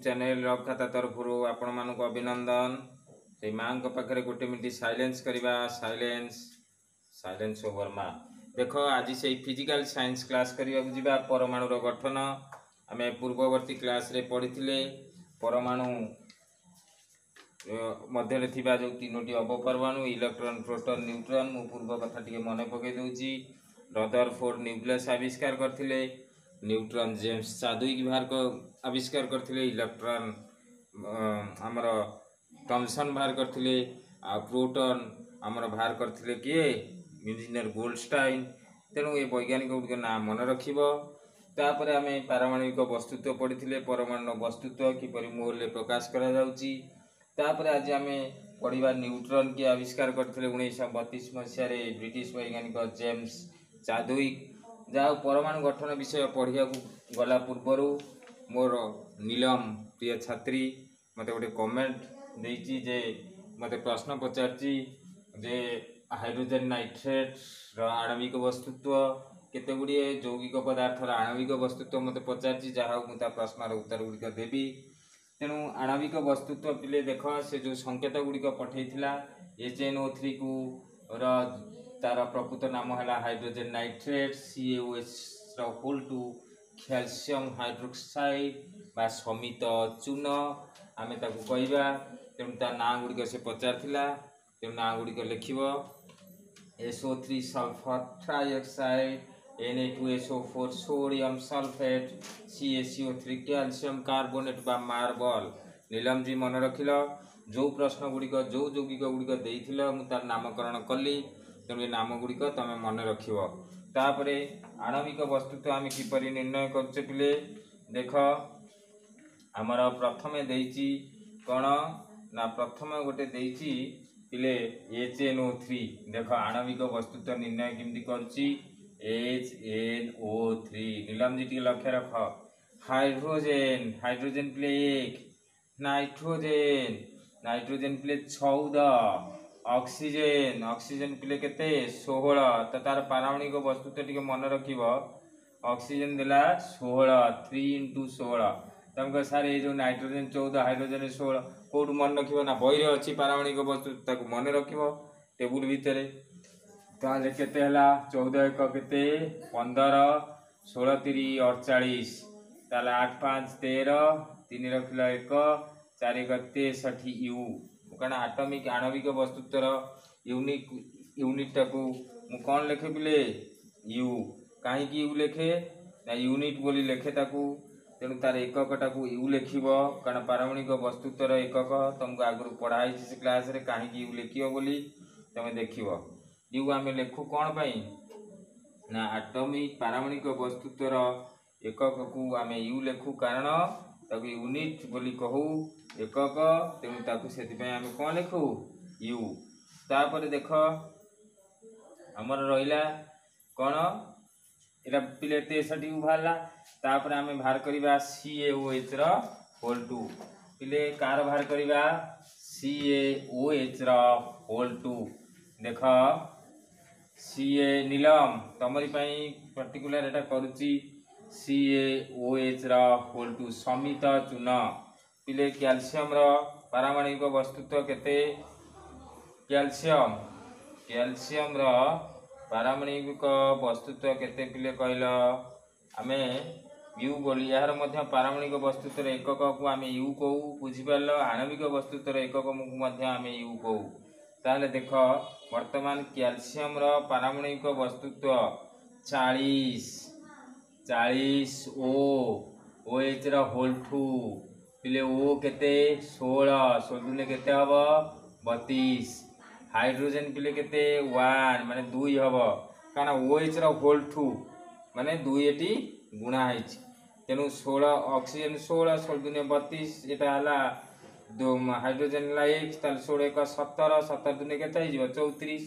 Channel love खाता तरफ आपण मानक अभिनंदन। से माँ पाखे गोटे मिनट साइलेंस करवा साइलेंस ओवर माँ। देख आज से फिजिकल साइंस क्लास करने परमाणुर गठन आम पूर्ववर्ती क्लास रे पढ़ी परमाणु मध्य जो तीनोटी अवपरमाणु इलेक्ट्रॉन प्रोटॉन न्यूट्रॉन मु पूर्व कथा टी मन पकई दूची। रदरफोर्ड न्यूक्लियस आविष्कार करथिले, न्यूट्रॉन जेम्स चादविक आविष्कार करथिले, इलेक्ट्रॉन आमर थॉमसन बाहर करथिले, आ प्रोटॉन आमर बाहर करथिले किए इंजीनियर गोल्डस्टाइन। तेणु ये वैज्ञानिक गुड़िक ना मन रखिबो। तापर आम पारमाणविक वस्तुत्व पढ़ी परमाणु वस्तुत्व किपरि मोल प्रकाश करा जाउची। तापर आज आम पढ़ा न्यूट्रॉन की आविष्कार करथिले 1932 मसीह ब्रिटिश वैज्ञानिक जेम्स चादविक। जहाँ परमाणु गठन विषय पढ़िया गला पूर्वर मोर नीलम प्रिय छात्री मत गोटे कमेंट देइची जे मत प्रश्न पचारची जे हाइड्रोजन नाइट्रेट आणविक वस्तुत्व केते गुड़िए यौगिक पदार्थर आणविक वस्तुत्व मत पचारची जहाँ मुझे प्रश्नर उत्तर गुड़िक देवी। तेणु आणविक वस्तुत्व पिले देख से जो संकेत गुड़िक पठेइथिला HNO3 को तार प्रकृत नाम है hydrogen nitrate CaOH whole two calcium hydroxide बा समित चून आम कहवा। तेणु ता ना गुड़िक से पचार तेणु ना गुड़िक लिखब SO3 sulphur trioxide Na2SO4 sodium sulphate CaCO3 calcium carbonate बा मार्बल। नीलम जी मन रखिल जो प्रश्न गुड़िक जो यौगिक गुड़िक देइथिल मु तार नामकरण कली। तेणु नाम गुड़िक तुम मन रखिब। तापरे आणविक वस्तुत्व आम किपरि निर्णय करछे पिले देख आमर प्रथमे देइची कौन ना प्रथम गोटे देइची पिले HNO3। देख आणविक वस्तुत्व निर्णय केमती करछि HNO3। नीलम जी टी लक्ष्य रख। हाइड्रोजन हाइड्रोजन पिले 1, नाइट्रोजन नाइट्रोजन पिले 14, ऑक्सीजन ऑक्सीजन पिले केते 16। तो तार पारमाणविक वस्तुत्व टी मन रखिब ऑक्सीजन देला 16 3 × 16। तुमको सारे ये जो नाइट्रोजन 14 हाइड्रोजन 16 कौट मन रखिब ना बही अच्छी पारमाणविक वस्तु मन रखिब टेबुल भितर। ताले केते हला 14 1 केते 15 16 3 48 ताले 8 5 13 3 रखिल 1 4 1 63 यू कारण आटमिक आणविक वस्तुत्वर यूनिट टाकू मु कौन लिखे पिले यू। कहीं यू लिखे ना यूनिट बोली लिखे ताकू। तेणु तार एकक टाकू यू लिखब कारण पारमाणविक वस्तुत्वर एकक तुमको आगु पढ़ाई से क्लास रे कहीं यू लिखियो बोली तुम देख यू आम लिखु कौन पाई ना आटमिक पारमाणविक वस्तुत्वर एकक को आम यू लिखु कारण ताकू यूनिट बोली कहू एकक। तेणु ताकू से आम कौन लिखु यू। तापर देख आमर रहा कौन एटा पिले 63 यू बाहर। तापर आम बाहर करवा CaOH होल टू पिले कार बाहर करवा CaOH होल टू। देख Ca Neelam तमरी particular Etah करुच्ची CaOH whole to समित चून पिले कैल्शियम पारमाणविक वस्तुत्व केते कैल्शियम कैल्शियम पारमाणविक वस्तुत्व केते पिले कहल आमे यू बोली यार मध्य पारमाणविक वस्तुत्वर एकक को आम यू कहू बुझिपार। आणविक वस्तुत्वर एकक आम यू कहू। ताहले देख वर्तमान कैल्शियम पारमाणविक वस्तुत्व 40 OH होल टू पिले ओ केते 16 दुने केते हम 32। हाइड्रोजन पिले केते 1 माने 2 हम कारण OH होल टू माने 2 एटी गुणा है। तेणु 16 ऑक्सीजन 16 दुने 32 एटा हला हाइड्रोजन 1 ताल 16 1 17 17 दुने केते 34।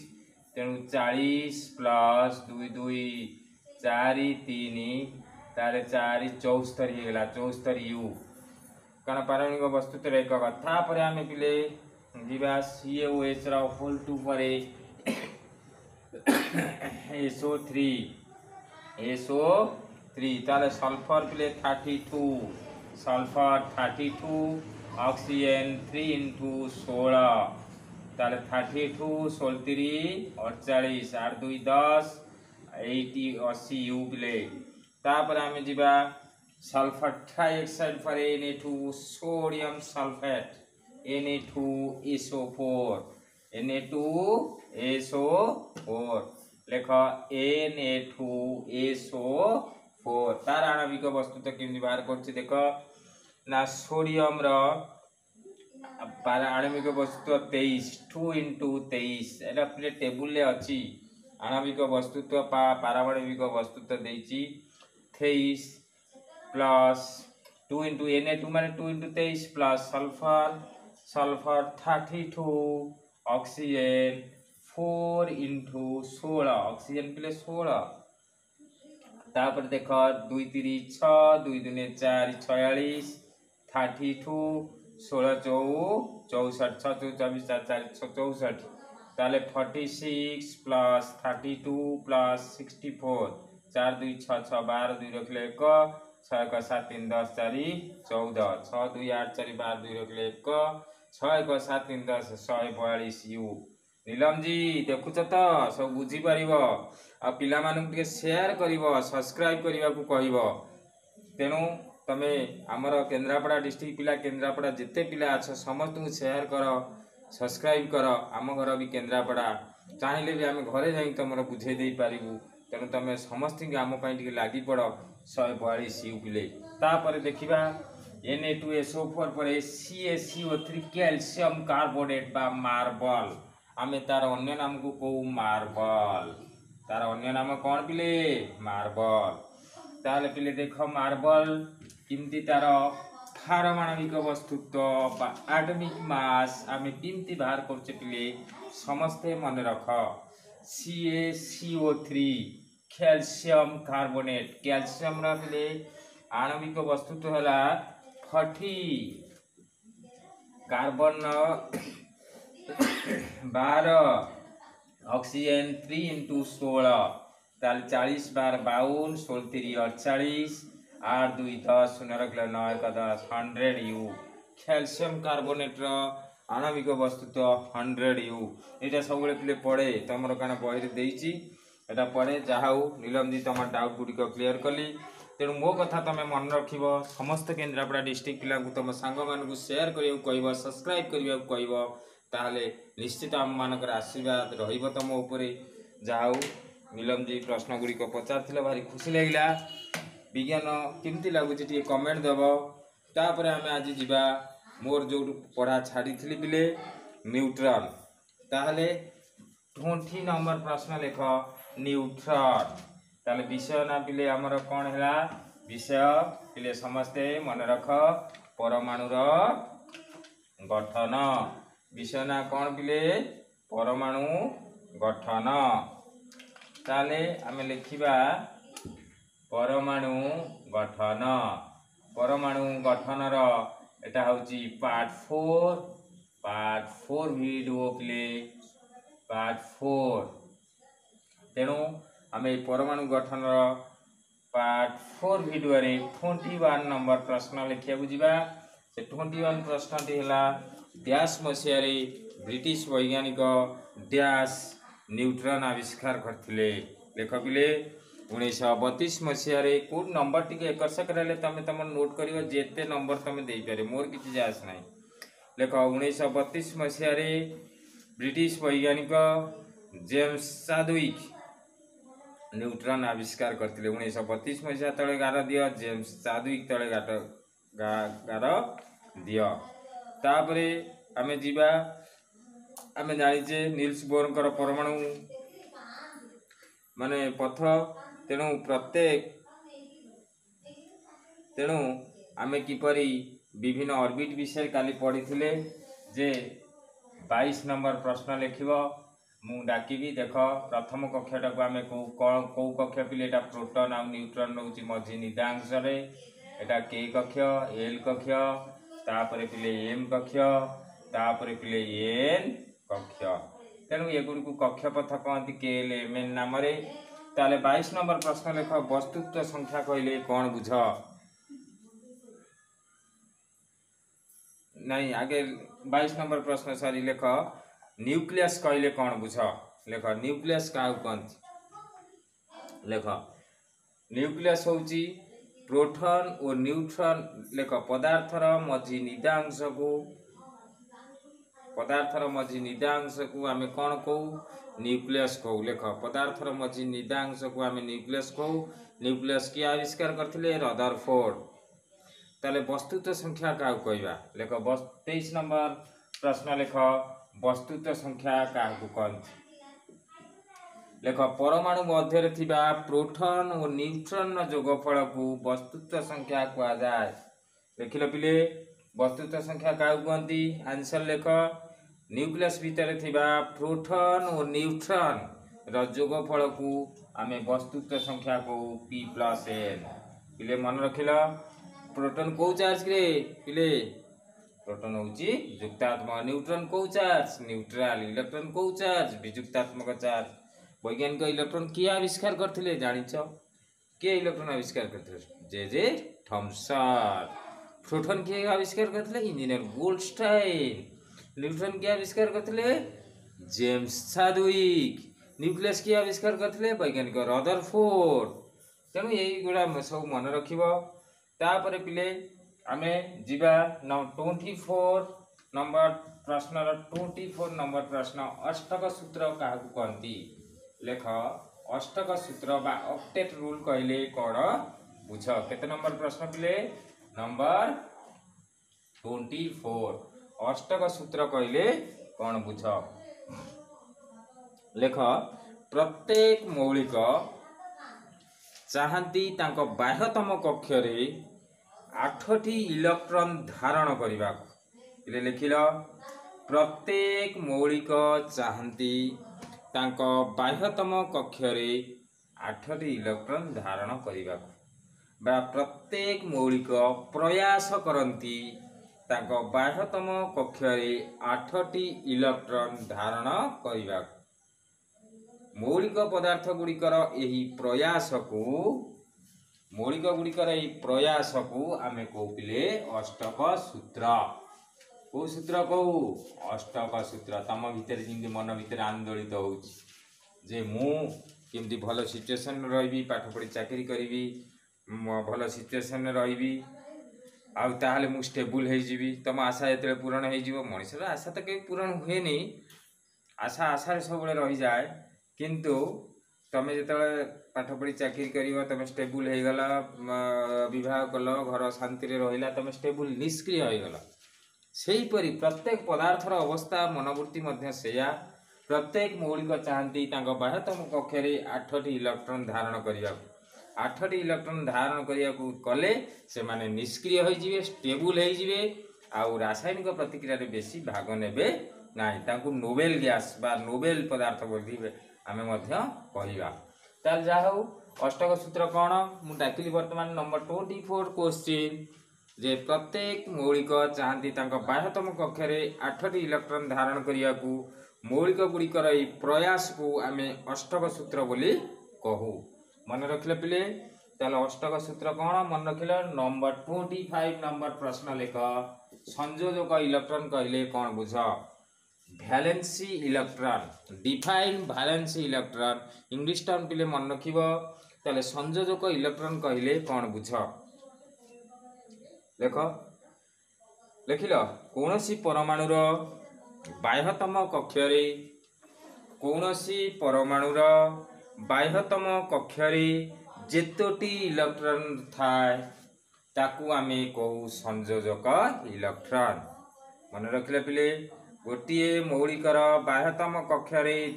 तेणु 40 प्लस 2 2 4 3 तारे 4 74 होगा 74 यू कारण पारमाणविक वस्तुत्व एकक। तापर आम पिले जीवा CaOH होल टू पर SO3 ताले सल्फर पिले 32 सल्फर 32 ऑक्सीजन 3 इंटू 16 ताले 32 16 3 48 8 2 10 80 80 यू पिले तापर आमे जिबा sulphur trioxide for Na2 sodium sulphate Na2SO4 Na2SO4 लेख Na2SO4 तार आणविक वस्तु तो केमि बाहर करछि देख ना सोडियम रो आणविक वस्तु 23 2 इंटू 23 एटा प्ले टेबुल ले अछि आणविक वस्तुत्व पारमाणविक वस्तुत्व देछि 23 प्लस 2 इंटू Na2 माने 2 into 23 plus sulphur 32 oxygen 4 into 16 oxygen पिले 16 तापर देख 2 3 6 2 2 4 46 32 16 64 6 24 4 64 ताले 46 प्लस 32 प्लस 64 4 2 6 6 12 2 रखले 1 6 1 7 3 10 4 14 6 2 8 4 12 2 रखले 1 6 1 7 3 10 142 यू नीलम जी देखुच तो सब बुझी पारिबो आ पिला मानक के शेयर करिवो सब्सक्राइब करिवा को कहिवो तेनु तमे हमर केंद्रापड़ा डिस्ट्रिक्ट पिला केंद्रापड़ा जिते पिला अच्छा समस्त को शेयर करो सब्सक्राइब करो आम घर भी केंद्रापड़ा चाहिए भी आम घरे जाई तुम बुझे दे पारिबु तेणु तुम समस्त आम टे लगी पड़ 142 यू पिले तापर देखिबा Na2SO4 पर CaCO3 कैल्शियम कार्बोनेट बा मार्बल आमे तार अन्य नाम को कहू मार्बल तार अन्य नाम कौन पिले मार्बल ताले पिले देख मार्बल किमती तार पारमाणविक वस्तुत्व बा एटॉमिक मास आमे किमती बाहर करछे पिले समस्ते मन रख CaCO3 कैल्शियम कार्बोनेट कैल्शियम रा पिले आणविक वस्तुत्व हला 40 कार्बन 12 ऑक्सीजन 3 इंटू 16 ताल 40 बार 52 16 3 48 8 2 10 शून्य रखले 9 1 10 100 यू कैल्शियम कार्बोनेट रो आणविक वस्तुत्व 100 यू एटा सब पिले पड़े तुम कण बही देइछि एटा पड़े जाहाउ नीलम जी तुम डाउट गुड़िक क्लियर कली तेणु मो कथा तुम मन रख समस्त केंद्रापड़ा डिस्ट्रिक्ट पिला तुम सांग मान शेयर कह सब्सक्राइब करने को कह ताहले निश्चित आम मानकर आशीर्वाद रहिबो तुम ऊपर जाऊ नीलम जी प्रश्न गुड़िक पचार भारी खुशी लगिला विज्ञान केमती लगुच कमेंट देव तापर आम आज जीवा मोर जो पढ़ा छाड़ी पिले न्यूट्रॉन ताहले 20 नंबर प्रश्न लेख न्यूट्रॉन ताले विषय ना पिले आमर कौन है विषय पिले समस्ते मन रख परमाणुर गठन विषय ना कौन पिले परमाणु गठन ताले आमे लिखिबा परमाणु गठन रो एटा होची पार्ट 4 वीडियो पिले पार्ट 4 तेणु आमे परमाणु गठन रो पार्ट 4 वीडियो रे 21 नंबर प्रश्न लिखिया बुझिबा से 21 प्रश्न टी हला डैश मसिया रे ब्रिटिश वैज्ञानिक डैश न्यूट्रॉन आविष्कार करथिले लेख पिले 1932 मसिया रे कोड नंबर टी एकर से करले तमे तम नोट करियो जेते नंबर तमे देई पारे मोर किछि जास नाही लेख 1932 मसिया रे ब्रिटिश वैज्ञानिक जेम्स चाडविक न्यूट्रॉन आविष्कार करथिले 1932 मसिया तळे गार दियो जेम्स चाडविक तळे गार दियो तापरे आमे जीवा आमे जानिचे नील्स बोर कर परमाणु माने पथ तेणु प्रत्येक तेणु आमे किपरि विभिन्न ऑर्बिट विषय काली पढ़ी जे 22 नंबर प्रश्न लिखिबो मु डाकिबी देख प्रथम कक्षटा को आमे को कक्ष पिले एटा प्रोटॉन आ न्यूट्रॉन नउची मझी निदांश रे एटा के कक्ष एल कक्ष तापरे पिले एम कक्ष तापरे पिले एन कक्ष तेणु ये गुडी को कक्ष पथ कहती के एल एम एन नाम रे ताले 22 नंबर प्रश्न लेख वस्तुत्व संख्या कहले कौन बुझ नहीं आगे 22 नंबर प्रश्न सॉरी लेख न्यूक्लियस कहले कौन बुझ लेख न्यूक्लियस क्या कहते लेख न्यूक्लियस होची प्रोटॉन और न्यूट्रॉन लेख पदार्थर मझी निदांश को आम कौन कहू न्यूक्लियस कहू लेख पदार्थर मझी निदांश को आम न्यूक्लियस कहू न्यूक्लियस किए आविष्कार करथिले रदरफोर्ड ताले वस्तुत्व संख्या क्या कहवा लेख 23 नंबर प्रश्न लेख वस्तुत्व संख्या क्या कहते लेख परमाणु मध्य थिबा प्रोटॉन और न्यूट्रॉन जोगफल को वस्तुत्व संख्या कहा जाए देखिल पिले वस्तुत्व संख्या क्या कहती आंसर लेख न्यूक्लियस भितर थिबा प्रोटॉन और न्यूट्रॉन रो जोगफल को आम वस्तुत्व संख्या को p+n पिले मन रखिल प्रोटॉन को चार्ज रे पिले प्रोटॉन होची युक्तात्मक न्यूट्रॉन को चार्ज न्यूट्रल इलेक्ट्रॉन को चार्ज वियुक्तात्मक चार्ज वैज्ञानिक इलेक्ट्रॉन किए आविष्कार करथिले जानिछ के इलेक्ट्रॉन आविष्कार करथिले जे थॉमसन प्रोटॉन किए आविष्कार करथिले इंजीनियर गोल्डस्टाइन न्यूट्रॉन किए आविष्कार करथिले जेम्स चैडविक न्यूक्लियस किए आविष्कार करथिले वैज्ञानिक रदरफोर्ड तेणु यही गुड़ा सब मन रखिबो तापर पिले आमे जिबा 24 नंबर प्रश्न 24 नंबर प्रश्न अष्टक सूत्र क्या कहती लेख अष्टक सूत्र बा ऑक्टेट रूल कहले कौन बुझ केते नंबर प्रश्न पिले नंबर 24 अष्टक सूत्र कहले कौन बुझ लेख प्रत्येक मौलिक चाहती तांको बाह्यतम कक्ष रे 8टी इलेक्ट्रॉन धारण करने इले लिखिल प्रत्येक मौलिक चाहती तांको बाह्यतम कक्ष रे 8टी इलेक्ट्रॉन धारण करने बा प्रत्येक मौलिक प्रयास करती तांको बाह्यतम कक्ष रे 8टी इलेक्ट्रॉन धारण करने मौलिक पदार्थ गुड़िकर यही प्रयास को मौलिक गुड़िकर यही प्रयास को आमे कहूले अष्टक सूत्र को सूत्र कहू अष्टक सूत्र तम भितर जमी मन भितर आंदोलित होजे मु केमती भल सिचुएसन रही पाठ पढ़ी चाकरी करी भल सिचुएसन रही आउ ताहले मु स्टेबल हो जीवी तम आशा जो पूरण हो मनुष्यर आशा तो कहीं पूरण हुए नहीं आशा आशा सब रही जाए किंतु तमें जो पाठ पढ़ी चाकरी कर तुम स्टेबल हो गला विवाह कल घर शांति रहा तुम स्टेबल निष्क्रिय हो गला सेहीपरि प्रत्येक पदार्थर अवस्था मनोवृत्ति सेया प्रत्येक मौलिक चाहती बाह्यतम कक्ष 8टी इलेक्ट्रॉन धारण करने 8टी इलेक्ट्रॉन धारण करने कले से माने निष्क्रिय हो जिवे स्टेबल हो जिवे आउ रासायनिक प्रतिक्रिया रे बेसी भाग नेबे नाही तांकु नोबेल गैस बा नोबेल पदार्थ बोली आमे मध्य कहिबा ताल जा हो अष्टक सूत्र कौन मु डाकिली वर्तमान नंबर 24 क्वेश्चन जे प्रत्येक मौलिक चाहती बाह्यतम कक्ष 8टी इलेक्ट्रॉन धारण करने को मौलिक गुड़िकर प्रयास को आम अष्टक सूत्र बोली कहू मन रखिले पिले ताले अष्टक सूत्र कौन मन रखिले नंबर 25 नंबर प्रश्न लेख संयोजक इलेक्ट्रॉन कहले कौन बुझ valency electron define valency electron English term पिले मन रखिबो ताले संयोजक इलेक्ट्रॉन कहले कौन बुझ लेख लिखिल कौनसी परमाणुर बाह्यतम कक्ष कौनसी परमाणुर बाह्यतम कक्ष जेतोटी इलेक्ट्रॉन थाए ताकू आमे कहू संयोजक इलेक्ट्रॉन मन रखिले पिले गोटे मौलिकर बाह्यतम कक्ष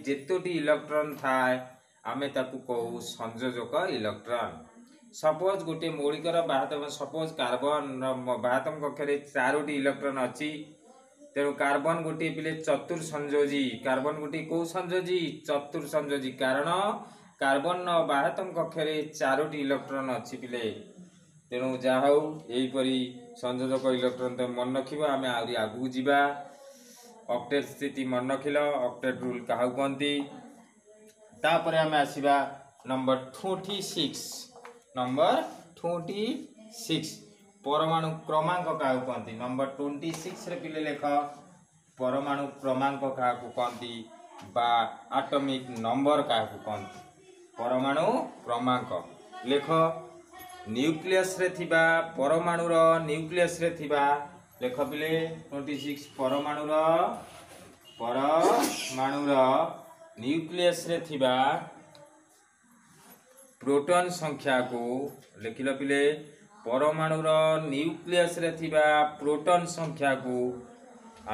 जेतोटी इलेक्ट्रॉन थाए आमे ताकू कहू संयोजक इलेक्ट्रॉन सपोज गोटे मौलिकर बाह्यतम सपोज कार्बन बाह्यतम कक्ष 4टी इलेक्ट्रॉन अच्छी तेणु कार्बन गोटे पिले चतुर संयोजी कार्बन गोटे कौ संयोजी चतुर संयोजी कारण कार्बन बाह्यतम कक्ष 4टी इलेक्ट्रॉन अच्छी पिले तेणु जहा यहीपरि संयोजक इलेक्ट्रॉन तो मन रखिबा आमे आउरी आगु जीवा ऑक्टेट स्थिति मन रखिल ऑक्टेट रूल क्या कहती तापर आमे आसीबा नंबर 26 नंबर 26 परमाणु क्रमांक क्या कहती नंबर 26 रे पिले लेख परमाणु क्रमांक क्या कहती बा एटॉमिक नंबर क्या कहती परमाणु क्रमांक लेख न्यूक्लियस रे थिबा परमाणुर न्यूक्लियस रे थिबा लेख पिले 26 परमाणुर न्यूक्लियस रे थिबा प्रोटॉन संख्या को लिखिल पिले परमाणुर न्यूक्लियस रे थिबा प्रोटॉन संख्या को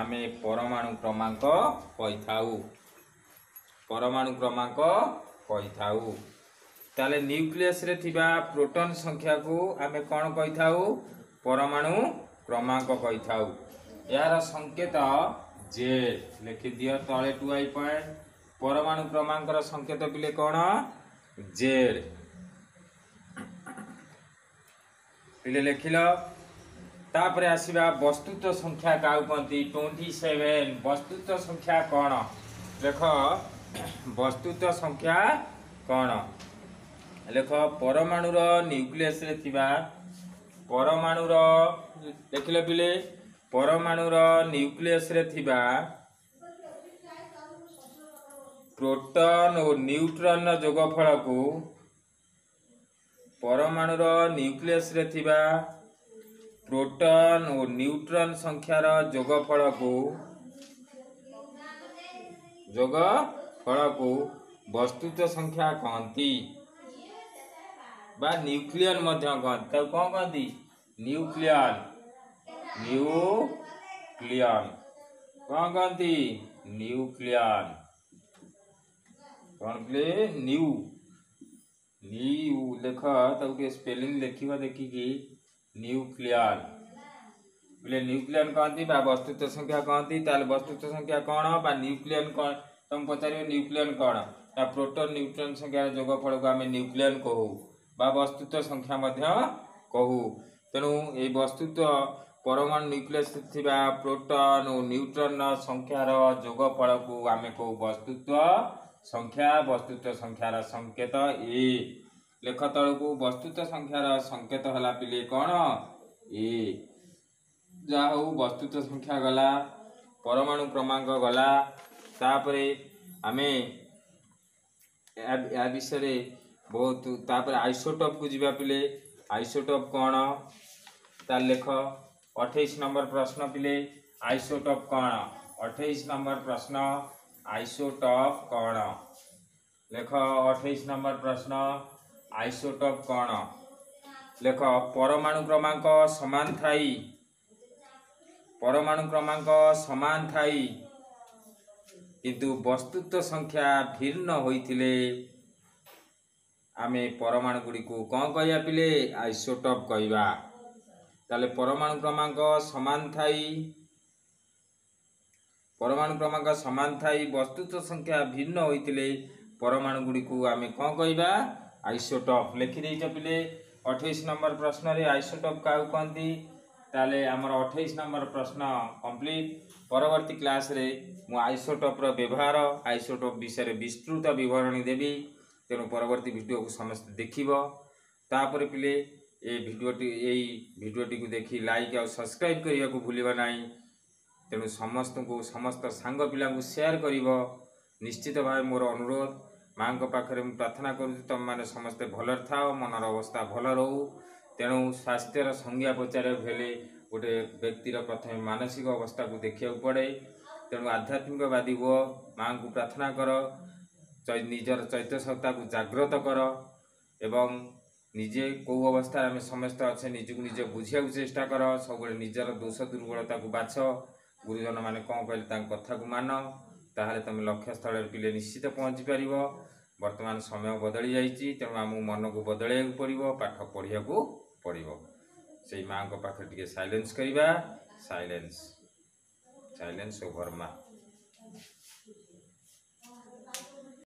आमे परमाणु क्रमांक कहि थाउ परमाणु क्रमांक कहि थाउ ताले न्यूक्लियस रे थिबा प्रोटॉन संख्या को आमे कोन कहि थाउ परमाणु क्रमांक कहि थाउ यार संकेत जेड लिखि दियो तळे 2i पॉइंट परमाणु क्रमांक रा संकेत पिले कोन जेड पिले लिखिल तापर आसीबा वस्तुत्व संख्या का कहती 27 वस्तुत्व संख्या कौन देख वस्तुत्व संख्या कौन लेख परमाणुर न्यूक्लियस रे थिबा परमाणुर देखिल पिले परमाणुर न्यूक्लियस रे थिबा प्रोटॉन और न्यूट्रॉन जोगफल को परमाणुर न्यूक्लियस रे थिबा प्रोटॉन और न्यूट्रॉन संख्यार जोगफल को वस्तुत्व संख्या कहती बा न्यूक्लियन मध्य कहती तब कौन कहती न्यूक्लियन कौन कहती न्यूक्लियन कौन प्ले न्यू लेख तक स्पेलिंग देखिबा देखिकी न्यूक्लियन बोले न्यूक्लियन कहती बा वस्तुत्व संख्या कहती ताले वस्तुत्व संख्या कौन बा न्यूक्लियन कौन तुम पचारे न्यूक्लियन कौन ता प्रोटॉन न्यूट्रॉन संख्या जोगफल को आम न्यूक्लियन कहू बा वस्तुत्व संख्या मध्य कहू तेणु ये वस्तुत्व परमाणु न्यूक्लियस थिबा प्रोटॉन और न्यूट्रॉन संख्यार जोगफल को आम कहू वस्तुत्व संख्यार संकेत ए लेख तल को वस्तुत्व संख्यार संकेत हला पिले कौन ए जा हो वस्तुत्व संख्या गला परमाणु क्रमांक गला तापरे आमे या विषय बहुत तापर आइसोटोप को जीवा पिले आइसोटोप कौन ता लेख 28 नंबर प्रश्न पिले आइसोटोप कौन 28 नंबर प्रश्न आइसोटोप कौन लेख 28 नंबर प्रश्न आइसोटोप कौन लेख परमाणु क्रमांक समान थाई परमाणु क्रमांक समान थाई किंतु वस्तुत्व संख्या भिन्न होइथिले आमे परमाणु गुडी को कौन कहिया पिले आइसोटोप कहिबा ताले परमाणु क्रमांक समान थाई वस्तुत्व संख्या भिन्न होइथिले परमाणु गुडी को आमे कौन कहिबा आइसोटोप लिखि देइछ पिले 28 नंबर प्रश्न रे आइसोटोप काउ कहंती ताले हमर 28 नंबर प्रश्न कंप्लीट परवर्ती क्लास रे मु आइसोटोप रो व्यवहार आइसोटोप विषय विस्तृत विवरणी देबी तेणु परवर्ती वीडियो को समस्त देखिबो तापर पिले ए वीडियोटी को देखि लाइक और सब्सक्राइब करिया को भूलिबा नाही तेणु समस्त सांग पिला को शेयर करिवो निश्चित भाव मोर अनुरोध माँ को पाखरे मु प्रार्थना करूँ तुम मैंने समस्ते भलर थाओ मनर अवस्था भल रहू तेणु स्वास्थ्यर संज्ञा पचारे भेले गोटे व्यक्तिर प्रथम मानसिक अवस्था को देखा पड़े तेणु आध्यात्मिकवादी हुआ माँ को प्रार्थना कर निजर चैत्य सत्ता को जागृत कर एवं निजे कौ अवस्था आम समस्त अच्छे निजक निजे बुझा चेष्टा कर सब निजर दोष दुर्बलता को बाछ गुरुजन मैंने कौन कहले कथा को मान ताहले तुम लक्ष्य स्थल पिले निश्चित पहुँची पार वर्तमान समय बदली जाइए तेणु आम मन को बदल पड़ो पाठ पढ़िया को पड़ो से माँ को पाखे टे साइलेंस करवा साइलेंस ओवर माँ।